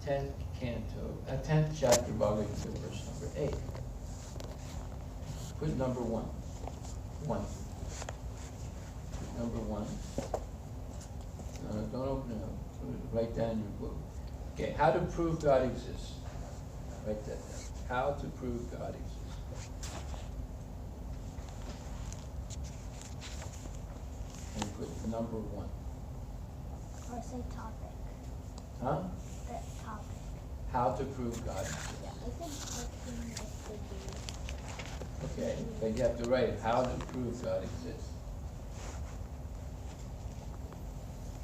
10th canto, 10th chapter, Bhagavad Gita, verse number 8. Put number 1. 1. Put number 1. Don't open it up. Put it right down in your book. Okay, how to prove God exists. Write that down. How to prove God exists. And put number 1. Or say topic. Huh? The topic. How to prove God exists. Yeah, I think looking at the Okay, but you have to write it. How to prove God exists.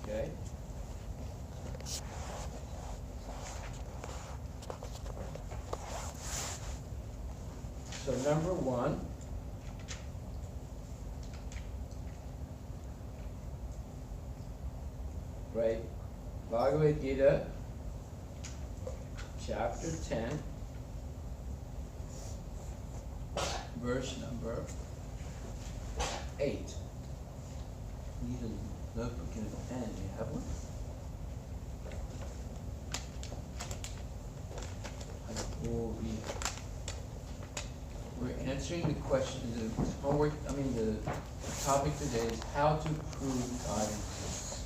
Okay? So number 1, right? Bhagavad Gita, chapter 10, verse number 8. Need a notebook and a pen. Do you have one? We're answering the question, the homework, the topic today is how to prove God exists.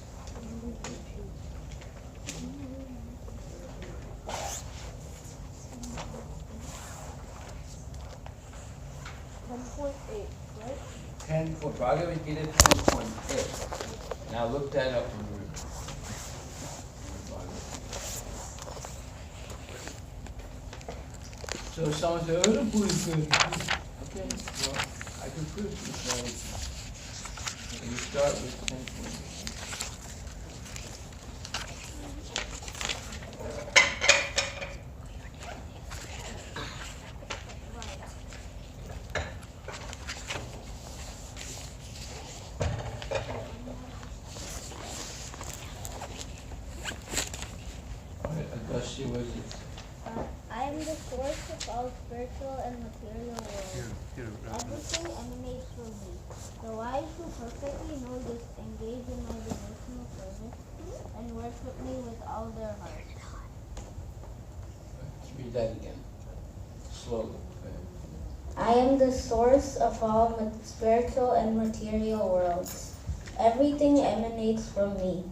10.8, right? 10 for Bhagavad Gita 10.8. Now look that up in your So someone said, I don't believe that. Okay, well, I can prove this right. So you start with 10.8. Augusta, was it? I am the source of all spiritual and material worlds. Everything emanates from me. The wise who perfectly know this engage in my devotional service and worship me with all their heart. Let's read that again. Slowly. Go ahead. I am the source of all spiritual and material worlds. Everything emanates from me.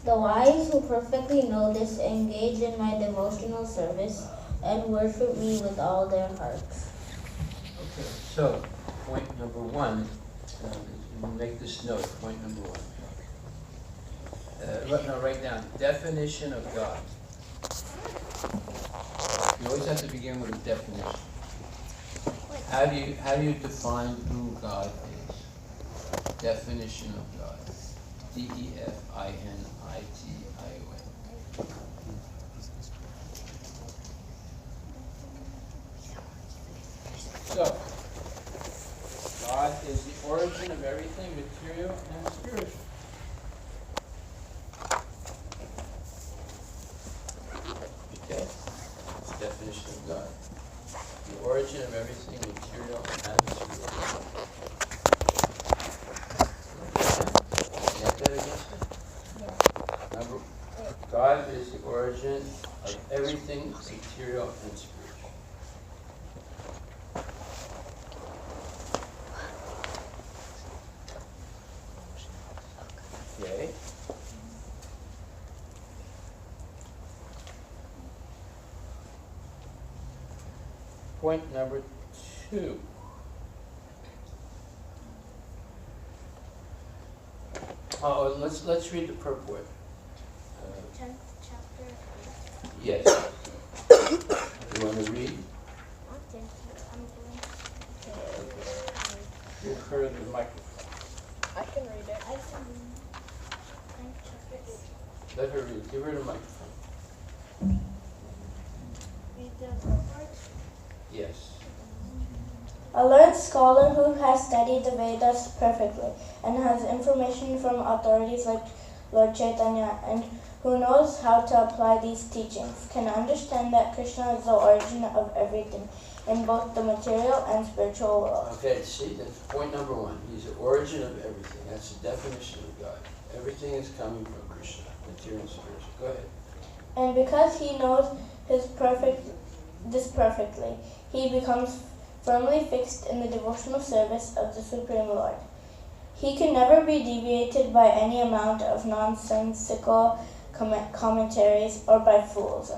The wise who perfectly know this engage in my devotional service and worship me with all their hearts. Okay, so point number 1, make this note, point number 1. Write down definition of God. You always have to begin with a definition. How do you define who God is? Definition of God. DEFINITION. So, God is the origin of everything material and spiritual. Okay? That's the definition of God. The origin of everything material and spiritual. Get that again? Number, God is the origin of everything material and spiritual. Okay. Point number 2. Oh, let's read the purport. 10th chapter. Yes. You want to read? Give her the microphone. I can read it. I can read 10th chapter. Let her read. Give her the microphone. Read the purport. Yes. A learned scholar who has studied the Vedas perfectly and has information from authorities like Lord Chaitanya and who knows how to apply these teachings can understand that Krishna is the origin of everything in both the material and spiritual world. Okay, see, that's point number 1. He's the origin of everything. That's the definition of God. Everything is coming from Krishna, material and spiritual. Go ahead. And because he knows this perfectly, he becomes firmly fixed in the devotional service of the Supreme Lord. He can never be deviated by any amount of nonsensical commentaries or by fools.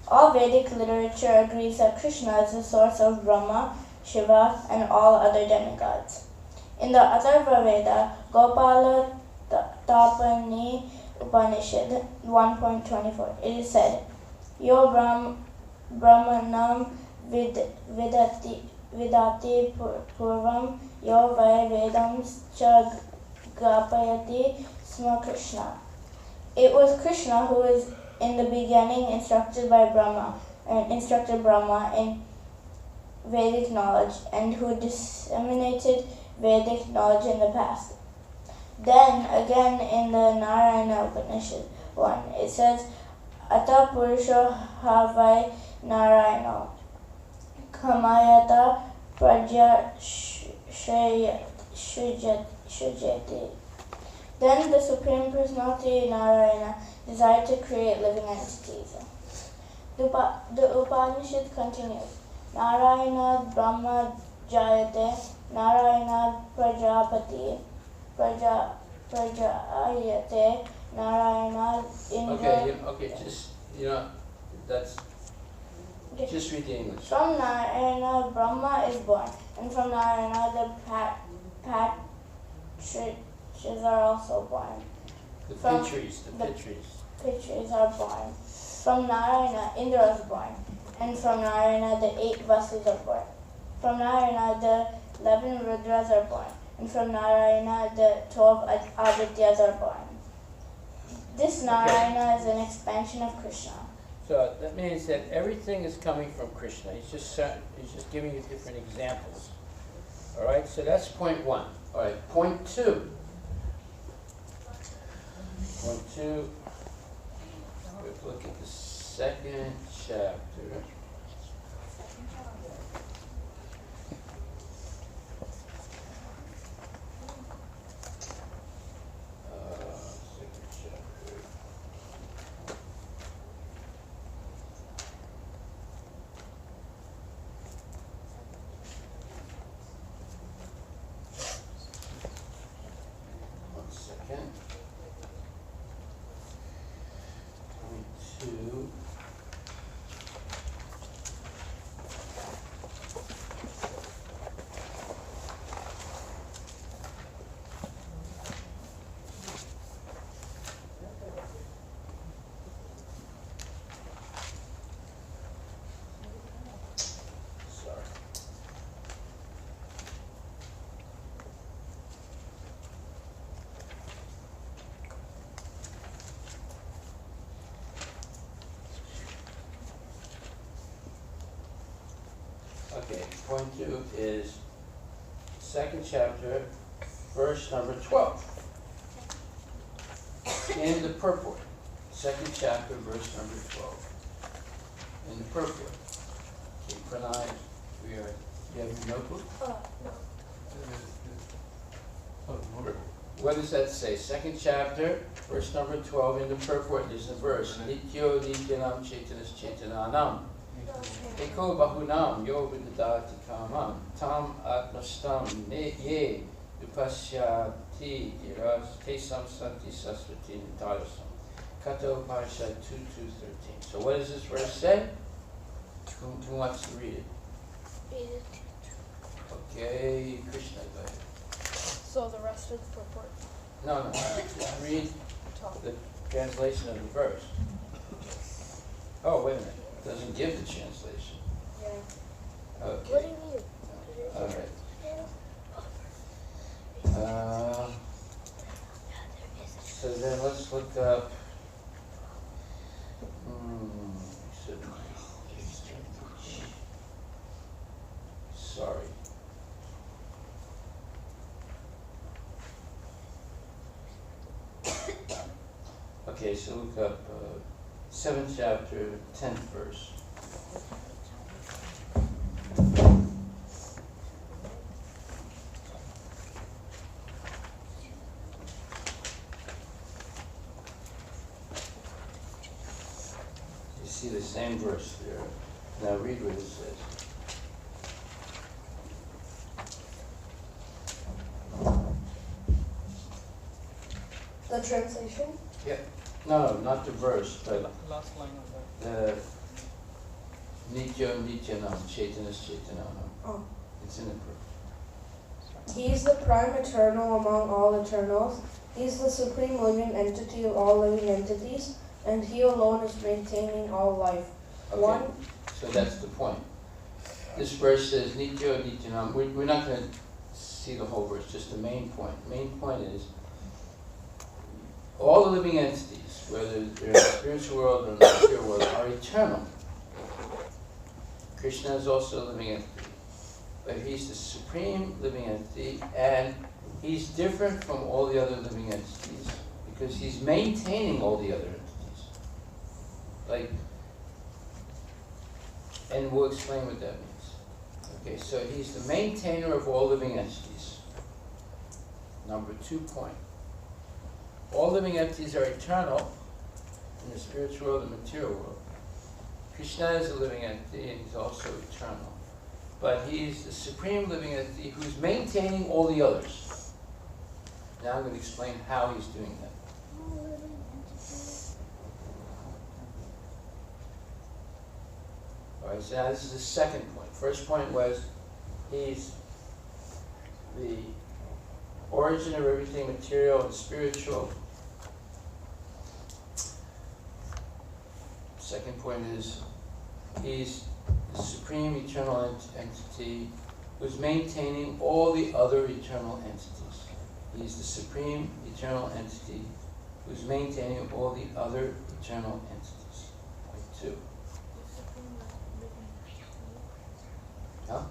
All Vedic literature agrees that Krishna is the source of Brahma, Shiva, and all other demigods. In the Atharva Veda, Gopala Tapani Upanishad 1.24, it is said, Yo Brahmanam Vidati Purvam Yo Vai Vedam Cha Gapayati Sma Krishna. It was Krishna who was in the beginning instructed Brahma in Vedic knowledge and who disseminated Vedic knowledge in the past. Then again in the Narayana Upanishad 1, it says, Ata Purusho Havai Narayano Kamayata Praja Shujati. Then the Supreme Personality Narayana desired to create living entities. The Upanishad continues, Narayana Brahma Jayate, Narayana Prajapati, Prajayate, Narayana Indra. Okay, just read the English. From Narayana, Brahma is born, and from Narayana, the Patriches are also born. The From Pitris. Pitris are born. From Narayana, Indra is born, and from Narayana, the 8 Vasus are born. From Narayana, the 11 Rudras are born, and from Narayana, the 12 Adityas are born. This Narayana is an expansion of Krishna. So that means that everything is coming from Krishna. He's just giving you different examples. All right, so that's point 1. All right, point 2. Point 2. Let's look at the second chapter. Okay, point 2 is second chapter, verse number 12. In the purport. Second chapter, verse number 12. In the purport. Okay, Pranay, you have your notebook? What does that say? Second chapter, verse number 12, in the purport, there's a verse. Nityo nityanam chetanas chetananam. Eko bahunam yo vidadati kamam tam atmastam ye dupasyati iras tesam santi sasvati nitarasam. Kato Parashat 2:13. So what does this verse say? Who wants to read it? Okay, Krishna, go ahead. So the rest of the purport. No, just read the translation of the verse. Oh, wait a minute. It doesn't give the translation. Yeah. Okay. What do you mean? All right. So then let's look up. Sorry. Okay, so look up 7th chapter, 10th verse. You see the same verse there. Now read what it says. The translation? No, not the verse, but Last line of that. the Nityo Nityanam, Chaitanas Chaitananam. Oh. It's in the verse. He is the prime eternal among all eternals. He is the supreme living entity of all living entities, and he alone is maintaining all life. Okay, One. so that's the point. This verse says Nityo Nityanam. We're not going to see the whole verse, just the main point. The main point is all the living entities, whether they're in the spiritual world or in the material world, are eternal. Krishna is also a living entity, but he's the supreme living entity, and he's different from all the other living entities because he's maintaining all the other entities. Like, and we'll explain what that means. Okay, so he's the maintainer of all living entities. Number 2 point. All living entities are eternal in the spiritual world and material world. Krishna is a living entity and he's also eternal. But he's the supreme living entity who's maintaining all the others. Now I'm going to explain how he's doing that. Alright, so now this is the second point. First point was he's the origin of everything material and spiritual. Second point is he's the supreme eternal entity who's maintaining all the other eternal entities. He's the supreme eternal entity who's maintaining all the other eternal entities. Point 2. Huh?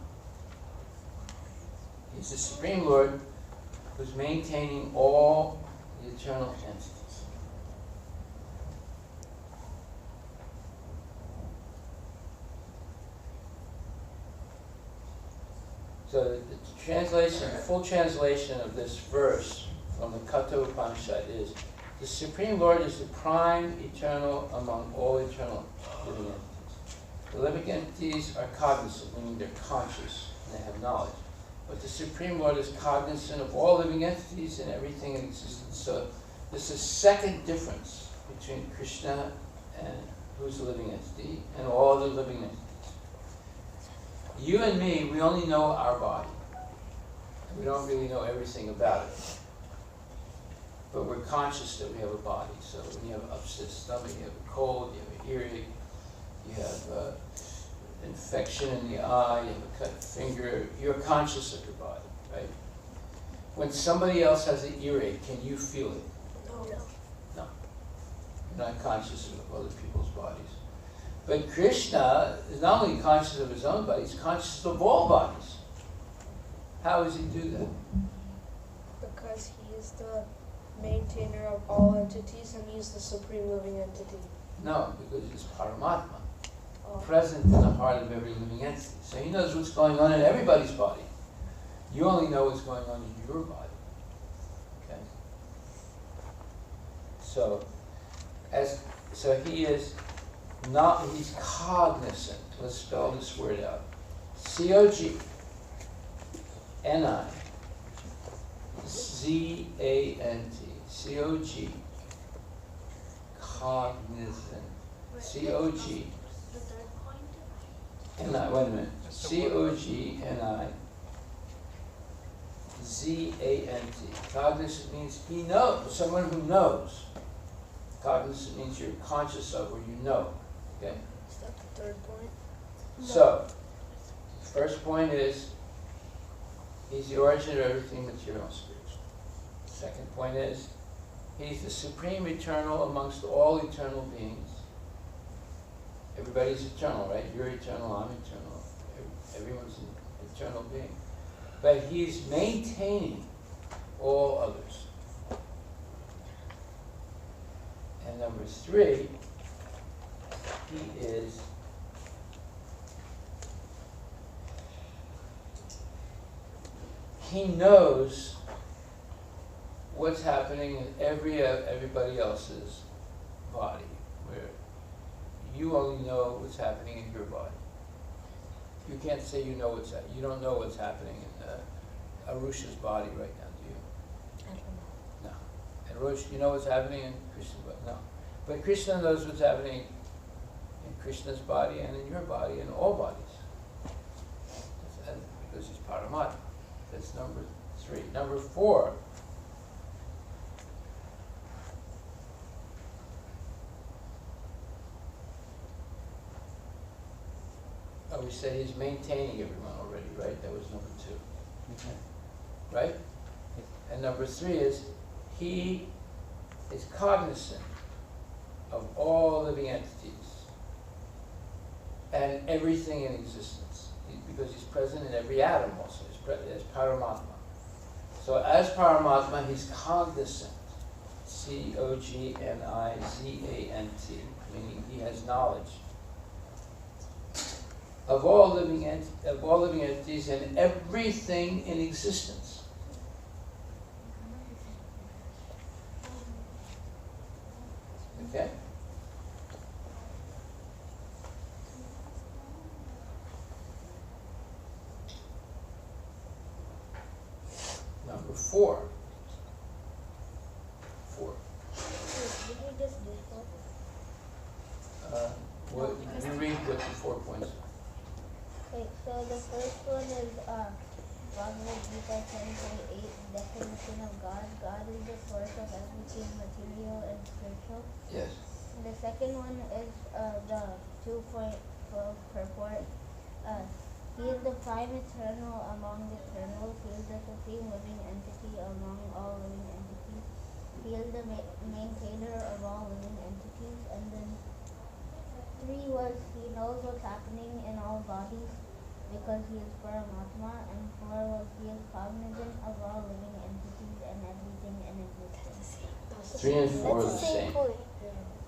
He's the Supreme Lord who's maintaining all the eternal entities. So the translation, the full translation of this verse from the Katha Upanishad is, the Supreme Lord is the prime eternal among all eternal living entities. The living entities are cognizant, meaning they're conscious and they have knowledge. But the Supreme Lord is cognizant of all living entities and everything in existence. So there's a second difference between Krishna and who's a living entity and all the living entities. You and me, we only know our body. We don't really know everything about it. But we're conscious that we have a body. So when you have an upset stomach, you have a cold, you have an earache, you have infection in the eye, you have a cut finger, you're conscious of your body, right? When somebody else has an earache, can you feel it? No. You're not conscious of other people's bodies. But Krishna is not only conscious of his own body, he's conscious of all bodies. How does he do that? Because he is the maintainer of all entities and he's the supreme living entity. No, because he's Paramatma, present in the heart of every living entity. So he knows what's going on in everybody's body. You only know what's going on in your body. Okay? So he is not, he's cognizant. Let's spell this word out. C-O-G-N-I-Z-A-N-T. C-O-G. Cognizant. C-O-G. N-I, wait a minute. C-O-G-N-I-Z-A-N-T. Cognizant means he knows, someone who knows. Cognizant means you're conscious of or you know. Okay? Is that the third point? So, first point is, he's the origin of everything material and spiritual. Second point is, he's the supreme eternal amongst all eternal beings. Everybody's eternal, right? You're eternal, I'm eternal. Everyone's an eternal being. But he's maintaining all others. And number 3, he knows what's happening in everybody else's body. Where you only know what's happening in your body. You can't say you know what's happening. You don't know what's happening in Arusha's body right now, do you? I don't know. No. And Rosh, you know what's happening in Krishna's body? No. But Krishna knows what's happening in Krishna's body and in your body and all bodies. Because he's Paramatma. That's number 3. Number 4. Oh, we said he's maintaining everyone already, right? That was number 2. Right? And number 3 is he is cognizant of all living entities and everything in existence, because he's present in every atom also. He's present as Paramatma. So as Paramatma, he's cognizant. Cognizant, meaning he has knowledge of all living entities and everything in existence. Okay? Number 4. 4. Did you just do four? What, you read what the 4 points are. Okay, so the first one is Bhagavad Gita 10.8, definition of God. God is the source of everything material and spiritual. Yes. The second one is the 2.12 purport. He is the prime eternal among the eternals. He is the supreme living entity among all living entities. He is the maintainer of all living entities. And then 3 was he knows what's happening in all bodies because he is Paramatma. And 4 was he is cognizant of all living entities and everything in existence. 3 and 4 are the same.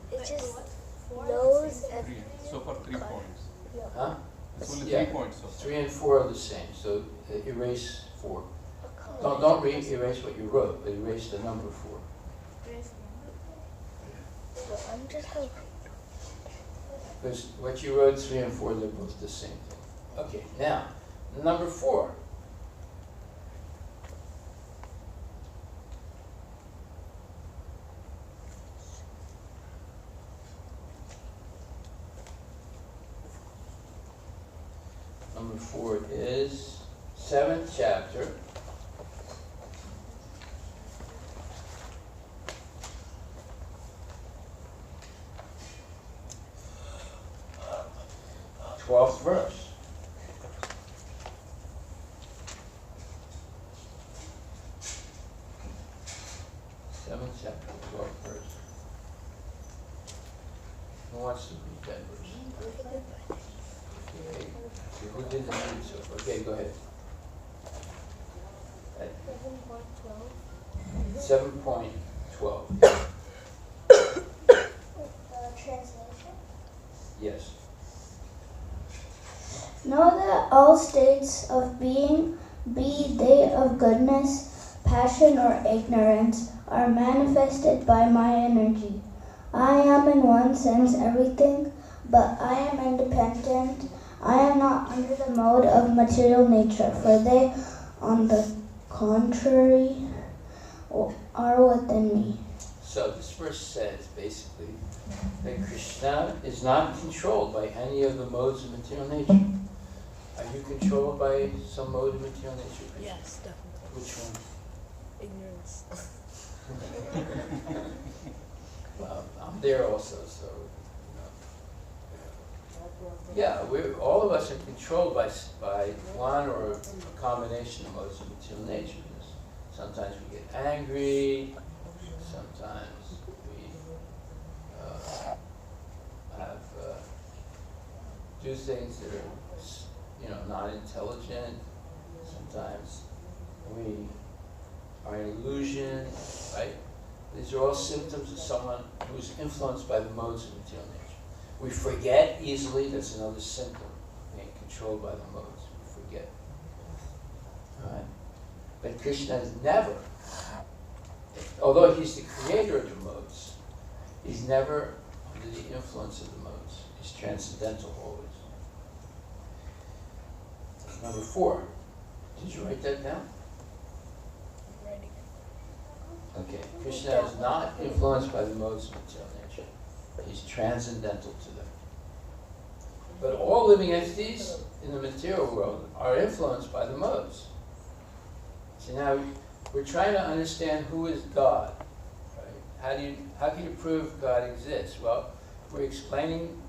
It just knows and So for 3 points. Huh? It's only Yeah. 3 points. So 3 and 4 are the same, so erase 4. Don't erase what you wrote, but erase the number 4. I'm just going. Because what you wrote, 3 and 4, they're both the same thing. Okay, now, number 4. Number 4 is 7th chapter. Twelfth verse. 7th chapter, 12th verse. Who wants to read that verse? Okay. Who did the read so? Okay, go ahead. 7.12. 7.12. Translation. Yes. Know that all states of being, be they of goodness, passion, or ignorance, are manifested by my energy. I am in one sense everything, but I am independent. I am not under the mode of material nature, for they, on the contrary, are within me. So this verse says basically that Krishna is not controlled by any of the modes of material nature. Are you controlled by some mode of material nature, Krishna? Yes, definitely. Which one? Ignorance. Well, I'm there also, so, yeah, all of us are controlled by one or a combination of modes of material nature. Sometimes we get angry, sometimes we do things that are, not intelligent. Sometimes we are an illusion, right? These are all symptoms of someone who's influenced by the modes of material nature. We forget easily, that's another symptom, being controlled by the modes. We forget. All right? But Krishna is never, although he's the creator of the modes, he's never under the influence of the modes. He's transcendental always. Number 4. Did you write that down? Writing. Okay. Krishna is not influenced by the modes of material nature. He's transcendental to them. But all living entities in the material world are influenced by the modes. So now we're trying to understand who is God. Right? How can you prove God exists? Well, we're explaining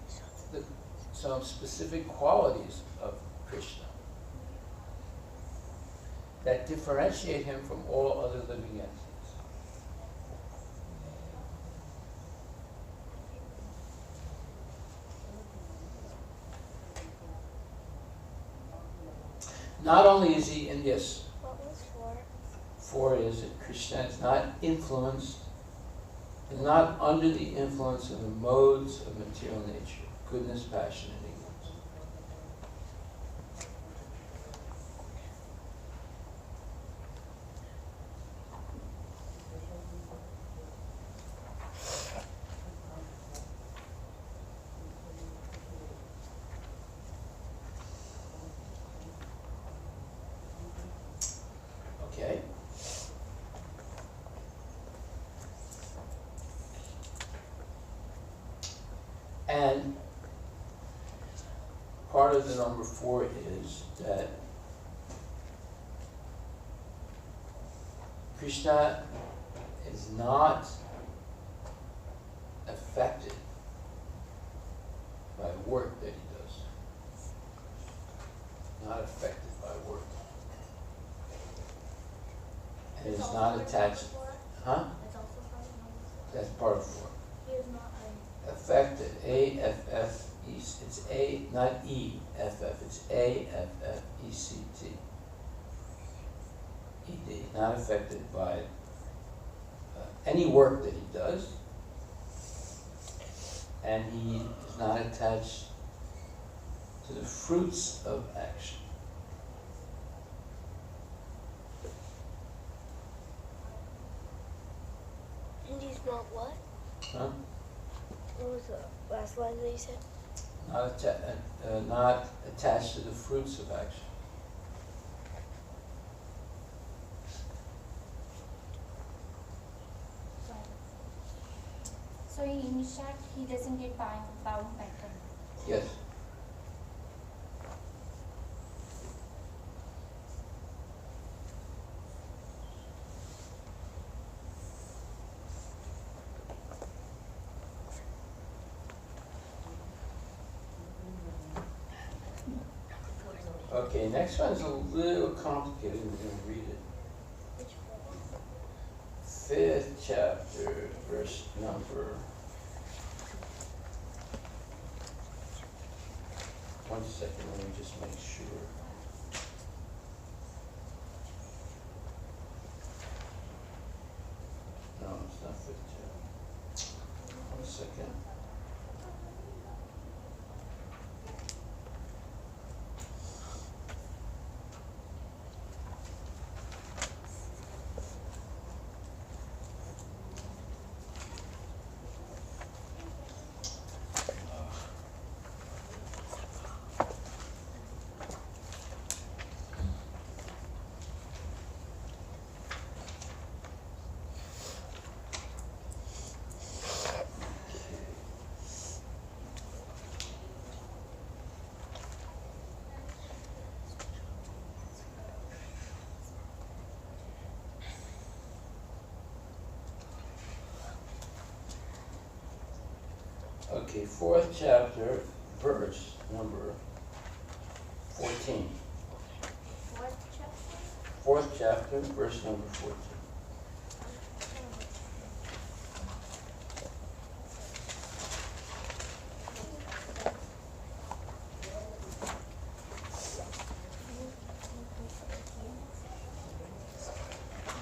some specific qualities of Krishna that differentiate him from all other living entities. Not only is he in this, What was 4? 4 is that Krishna is not influenced, is not under the influence of the modes of material nature, goodness, passion, and ignorance. Okay. And part of the number 4 is that Krishna is not affected by work that he does. Not affected by work. And is not attached. Huh? That's part of 4. He is not Affected. A-F-F-E. It's A, not E-F-F. It's A-F-F-E-C-T. E-D. Not affected by any work that he does. And he is not attached to the fruits of action. And he's not what? Huh? What was the last line that you said? Not attached to the fruits of action. So in short, he doesn't get bound by time. Yes. Okay, next one's a little complicated. We're going to read it. 5th chapter, verse number. One second, let me just make sure. No, it's not 5th chapter. 1 second. Okay, 4th chapter, verse number 14. What chapter? 4th chapter, verse number 14.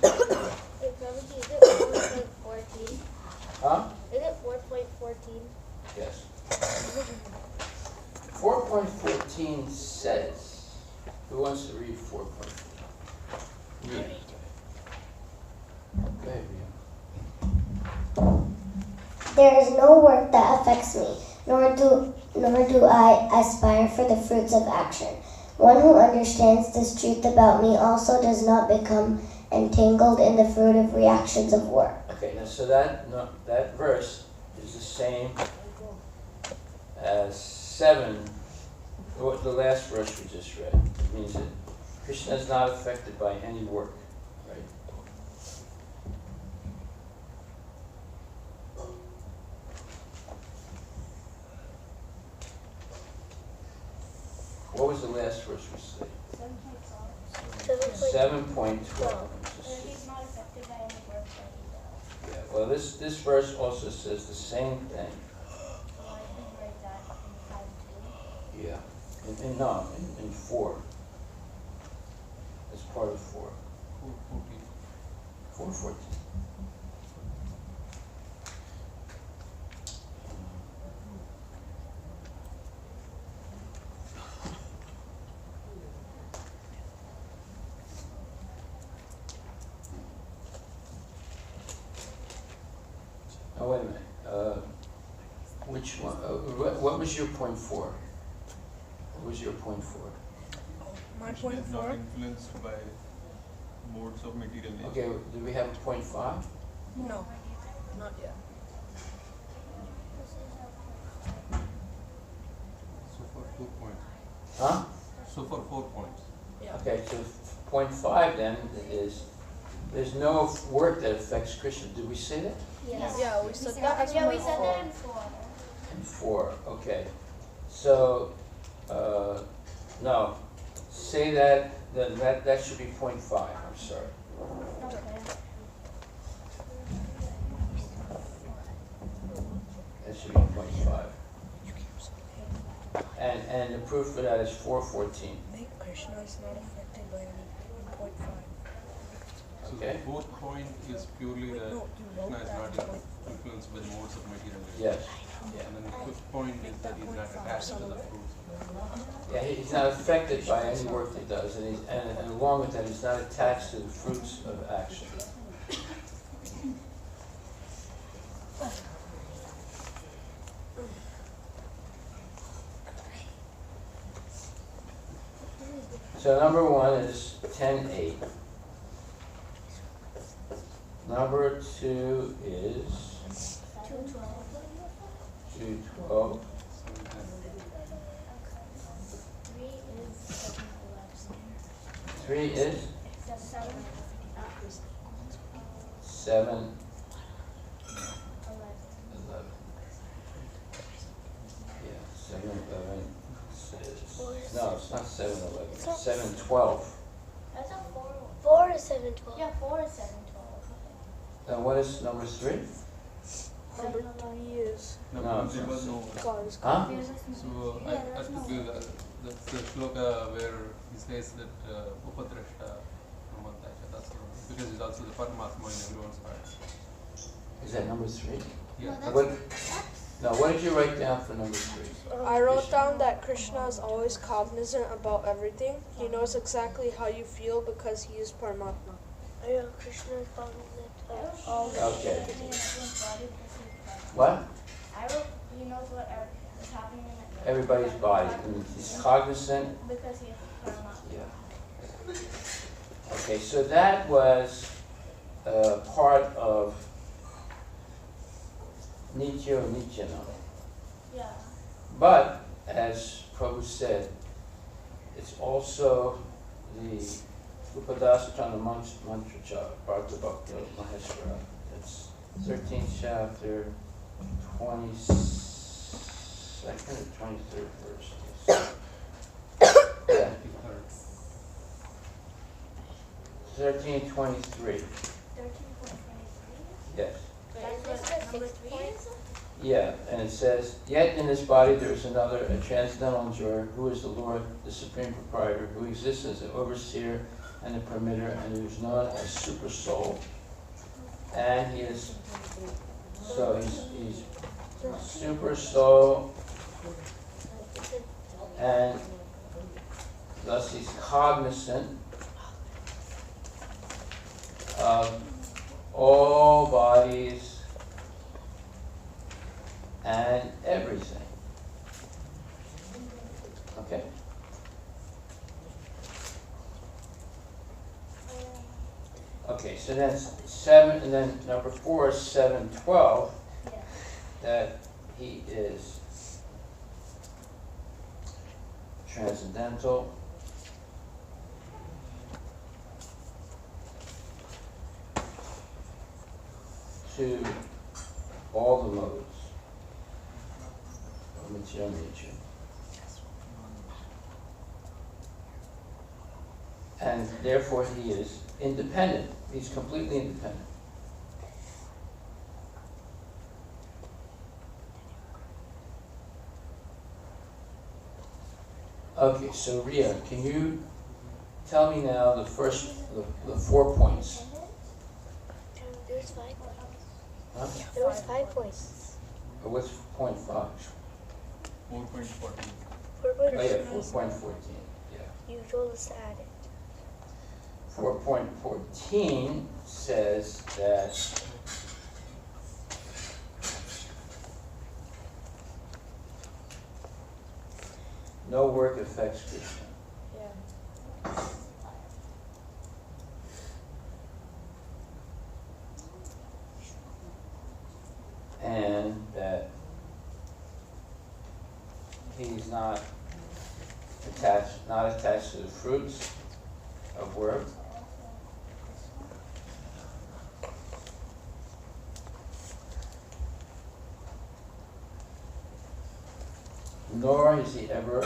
Is it 4.14? Huh? Is it 4.14? Yes. 4.14 says, who wants to read 4.14? Read. Go ahead, Ria. There is no work that affects me. nor do I aspire for the fruits of action. One who understands this truth about me also does not become entangled in the fruitive reactions of work. Okay, now so that verse is the same as 7, the last verse we just read. It means that Krishna is not affected by any work, right? What was the last verse we said? 7.12. He's not affected by any work that he does. Yeah, well, this verse also says the same thing. So I can write that in 5 too. Yeah, in 4. It's part of 4. 4:14. Oh, wait a minute. Which one? What was your point 4? What was your point 4? My Krishna point is not 4. influenced by modes of material nature. Okay, do we have a point 5? No, not yet. So for 4 points. Huh? So for 4 points. Yeah. Okay, so point 5 then is there's no work that affects Krishna. Did we say that? Yeah, we said that as Yeah, we point said 4. that in 4. In 4, okay. So, no, say that should be point 5, I'm sorry. Okay. That should be point 5. And the proof for that is 4:14. Krishna is not affected by any point 5. So Okay. the 4th point is purely Wait, that no, you wrote Krishna is that not point. influenced by the modes of material nature. Yes. And then the 5th point is that he's not attached to the fruits. Yeah, he's not affected by any work he does, and along with that, he's not attached to the fruits of action. So number 1 is 10:8. Number 2 is 2:12. 3 is 7. 11. Yeah, 7:11 says, no, it's not 7:11, it's 7:12. That's a 4. 4 is 7:12. Yeah, 4 is 7:12. And what is number 3? Number 3 is No, No, there was no. God is Huh? So I took the shloka where he says that Upadrashta Brahmantasha, that's the one. Because he's also the Paramatma in everyone's heart. Is that number 3? Yeah. What did you write down for number 3? I wrote down that Krishna is always cognizant about everything. He knows exactly how you feel because he is Paramatma. Yeah, Krishna is cognizant of all Okay. He knows everyone's body because he's What? I wrote, he knows what is happening in Everybody's body. I mean, he's cognizant. because he is Paramatma. Yeah. Okay, so that was part of Nityo Nityana. Yeah. But, as Prabhu said, it's also the Upadasatana Mantra Japa, Bharata Bhakta Maheshwara. That's 13th chapter, 22nd or 23rd verse. Yeah, 13:23. 13.23. Yes. That's what number 3 is? Yeah, and it says, yet in this body there is another, a transcendental enjoyer, who is the Lord, the Supreme Proprietor, who exists as the overseer and the permitter, and who is known as Super Soul. And he is, so he's Super Soul, and thus he's cognizant of all bodies and everything. Okay. Okay, so that's 7, and then number 4 is 7:12. That he is transcendental. To all the modes of material nature. And therefore he is independent. He's completely independent. Okay, so Ria, can you tell me now the 4 points? There's 5 points. Huh? There was 5 points. Or what's point 5? 4.14. Oh yeah, 4.14. Yeah. You told us to add it. 4.14 says that no work affects Krishna. And that he's not attached to the fruits of work. Nor is he ever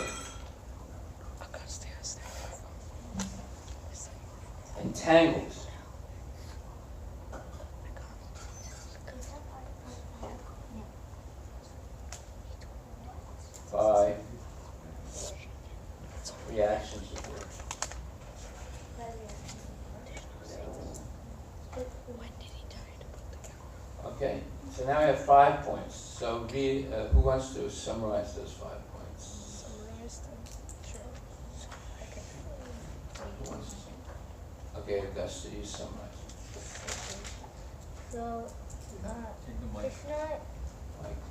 entangled by reactions of work. Okay, so now we have 5 points. So who wants to summarize those 5 points? Who wants to summarize? Okay, Augusta, you summarize. So, Take the mic. Krishna, Mike.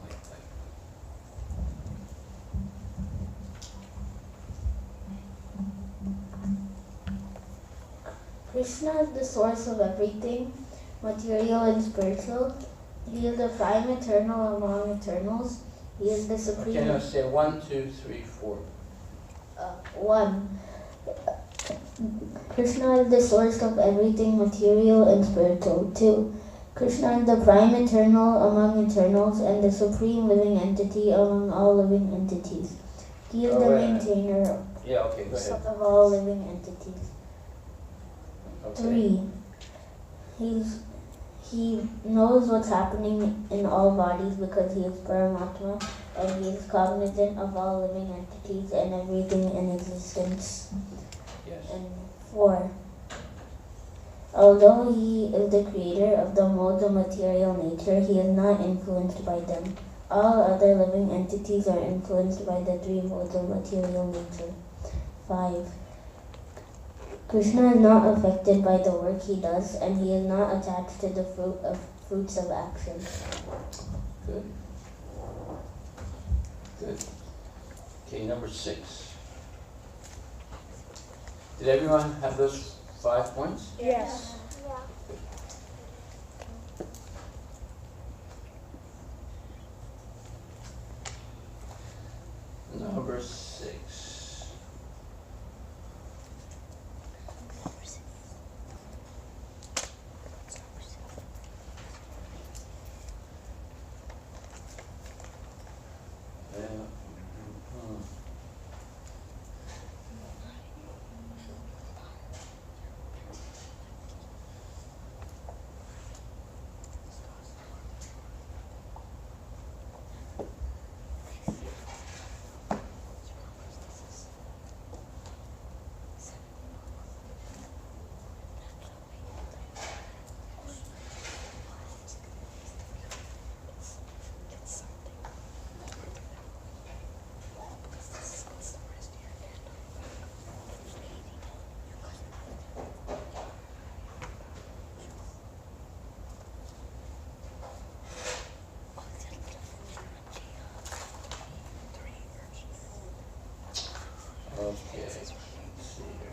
Krishna is the source of everything, material and spiritual. He is the prime eternal among eternals. He is the supreme. Okay, now say 1, 2, 3, 4. 1. Krishna is the source of everything material and spiritual. 2. Krishna is the prime eternal among eternals and the supreme living entity among all living entities. He is the maintainer Yeah, okay, go ahead. of all living entities. Okay. 3. He knows what's happening in all bodies because he is Paramatma, and he is cognizant of all living entities and everything in existence. Yes. And 4. Although he is the creator of the modes of material nature, he is not influenced by them. All other living entities are influenced by the 3 modes of material nature. 5. Krishna is not affected by the work he does, and he is not attached to the fruits of action. Good. Good. Okay, number 6. Did everyone have those 5 points? Yes. Number 6. Okay. Let's see here.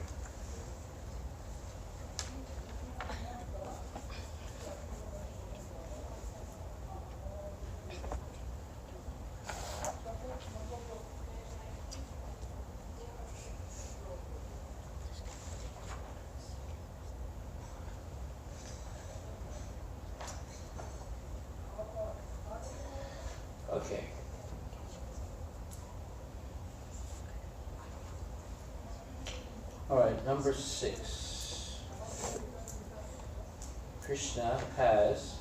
Okay. All right, number 6. Krishna has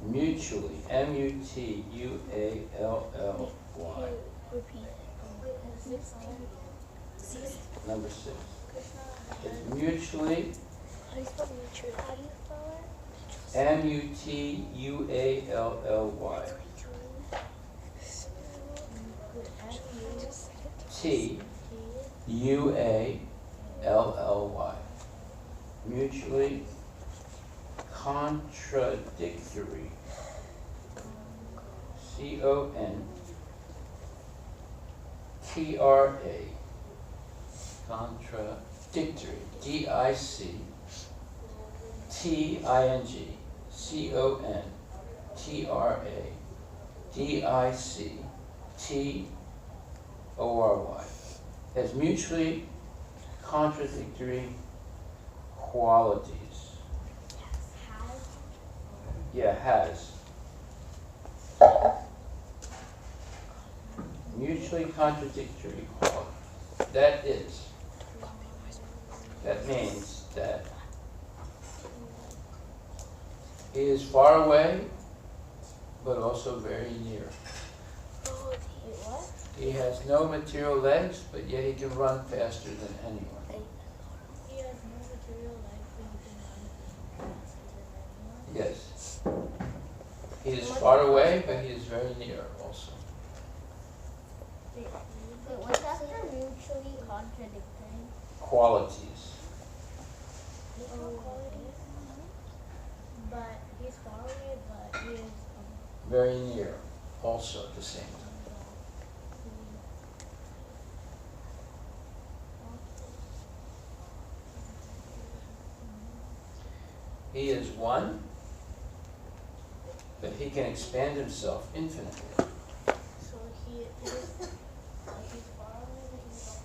mutually, M-U-T-U-A-L-L-Y. Number 6. It's mutually, M-U-T-U-A-L-L-Y. T-U-A-L-L-Y. Mutually contradictory. C-O-N-T-R-A. Contradictory. D-I-C-C-O-N-T-R-A-D-I-C-T-O-R-Y. Has mutually contradictory qualities. Yeah, has. Mutually contradictory qualities. That means that he is far away, but also very near. He has no material legs, but yet he can run faster than anyone. He has no material legs, but he can run faster than anyone. Yes. He is far away, but he is very near also. What's after mutually contradictory? Qualities. But he's far away, but he is Very near also at the same time. He is one, but he can expand himself infinitely. So he is he's far away, but he's also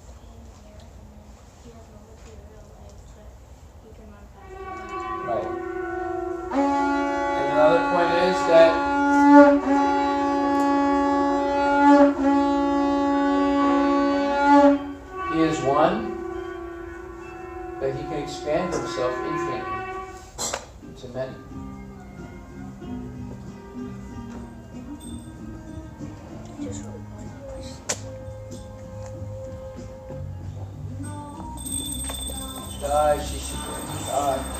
near, and then he has no material legs, but he can run faster. Right. And another point is that he is one, but he can expand himself infinitely to many. Jai Shri Krishna.